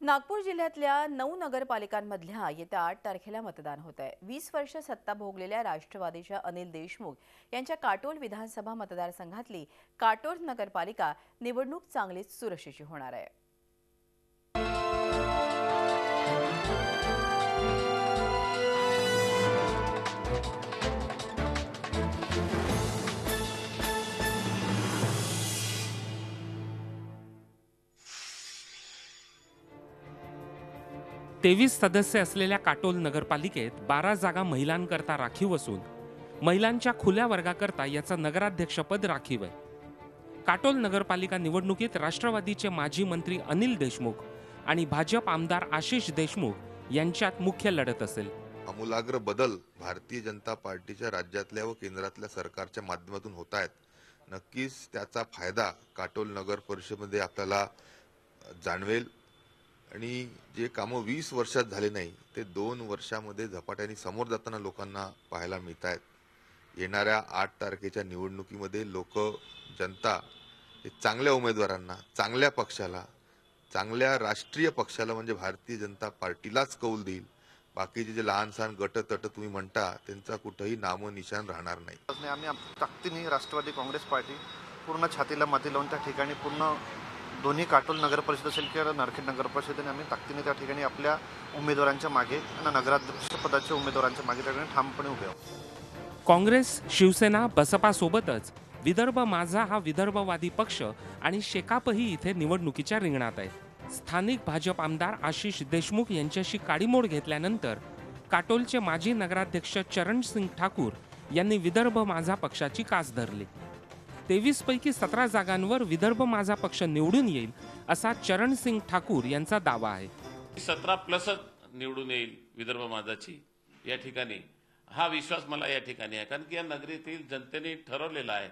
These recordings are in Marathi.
नागपूर जिल्ह्यातल्या 9 नगरपालिकांमधल्या येत्या 8 तारखेला मतदान होत आहे। 20 वर्ष सत्ता भोगलेल्या राष्ट्रवादीच्या अनिल देशमुख यांच्या काटोल विधानसभा मतदारसंघातली काटोल नगरपालिका निवडणूक चांगलीच चुरशीची होणार आहे। 23 सदस्य असलेल्या काटोल नगरपालिकेत 12 जागा महिलांकरता राखीव असून महिलांच्या खुल्या वर्गाकरता याचा नगराध्यक्षपद राखीव आहे। काटोल नगरपालिका निवडणुकीत राष्ट्रवादीचे माजी मंत्री अनिल देशमुख आणि भाजप आमदार आशिष देशमुख यांच्यात मुख्य लढत असेल। आमूलाग्र बदल भारतीय जनता पार्टीच्या राज्यातल्या व केंद्रातल्या सरकारच्या माध्यमातून होत आहेत। नक्कीच त्याचा फायदा काटोल नगर परिषदेमध्ये आपल्याला जाणवेल आणि जे कामं 20 वर्षात झाले नाही ते 2 वर्षामध्ये झपाट्याने समोर जाताना लोकांना पाहायला मिळत आहेत। येणाऱ्या 8 तारखेच्या निवडणुकीमध्ये जनता हे चांगल्या उमेदवारांना, चांगल्या पक्षाला, चांगल्या राष्ट्रीय पक्षाला म्हणजे भारतीय जनता पार्टीलाच कौल देईल। बाकीचे जे लहान सहान गट-तट तुम्ही म्हणता त्यांचा कुठेही नामोनिशाण राहणार नाही। आम्ही ताकदीने राष्ट्रवादी काँग्रेस पार्टी पूर्ण छातीला माती लावून त्या ठिकाणी पूर्ण दोन्ही काटोल नगर परिषद असेल किंवा नरखेड नगर परिषदेने आम्ही ताकदीने त्या ठिकाणी आपल्या उमेदवारांच्या मागे आणि नगराध्यक्ष पदाच्या उमेदवारांच्या मागे त्या ठिकाणी ठामपणे उभे आहोत। काँग्रेस, शिवसेना, बसपा सोबतच विदर्भ माझा हा विदर्भवादी पक्ष आणि शेकापही इथे निवडणुकीच्या रिंगणात आहे। स्थानिक भाजप आमदार आशिष देशमुख यांच्याशी काडीमोड घेतल्यानंतर काटोलचे माजी नगराध्यक्ष चरणसिंग ठाकूर यांनी विदर्भ माझा पक्षाची कास धरली। 23 पैकी 17 जागांवर विदर्भ माझा पक्ष निवडून येईल असा चरणसिंग ठाकूर यांचा दावा आहे। 17+ निवडून येईल विदर्भ माझाची या ठिकाणी हा विश्वास मला या ठिकाणी आहे। कारण की या नगरीतील जनतेने ठरवलेला आहे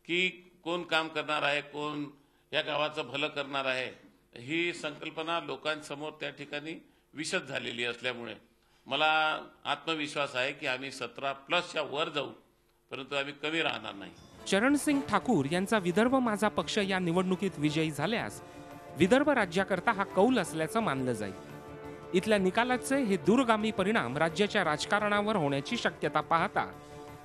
की कोण काम करणार आहे, कोण या गावाचं भलं करणार आहे, ही संकल्पना लोकांसमोर त्या ठिकाणी विशद झालेली असल्यामुळे मला आत्मविश्वास आहे की आम्ही 17+च्या वर जाऊ, परंतु आम्ही कमी राहणार नाही। चरणसिंग ठाकूर यांचा विदर्भ माझा पक्ष या निवडणुकीत विजयी झाल्यास विदर्भ राज्याकरता हा कौल असल्याचं मानलं जाईल। इथल्या निकालाचे हे दूरगामी परिणाम राज्याच्या राजकारणावर होण्याची शक्यता पाहता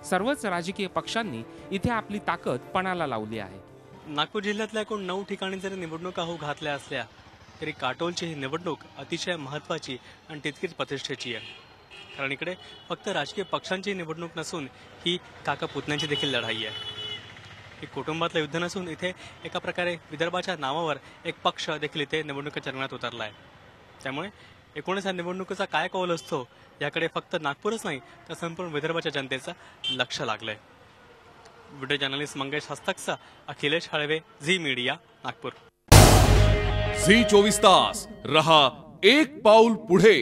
सर्वच राजकीय पक्षांनी इथे आपली ताकद पणाला लावली आहे। नागपूर जिल्ह्यातल्या एकूण 9 ठिकाणी जरी निवडणुका होऊ घातल्या असल्या तरी काटोलची ही निवडणूक अतिशय महत्त्वाची आणि तितकीच प्रतिष्ठेची आहे। कारण इकडे फक्त राजकीय पक्षांची निवडणूक नसून ही काका पुतण्यांची देखील लढाई आहे। ही कुटुंबातलं युद्ध नसून इथे एका प्रकारे विदर्भाच्या नावावर एक पक्ष देखील इथे निवडणुकीच्या रिंगणात उतरला आहे। त्यामुळे एकूणच या निवडणुकीचा काय कौल असतो याकडे फक्त नागपूरच नाही तर संपूर्ण विदर्भाच्या जनतेचं लक्ष लागलंय। व्हिडिओ जर्नलिस्ट मंगेश हस्तकचा Akhilesh Halve, Zee media, Nagpur. Zee 24 तास रहा एक पाऊल पुढे।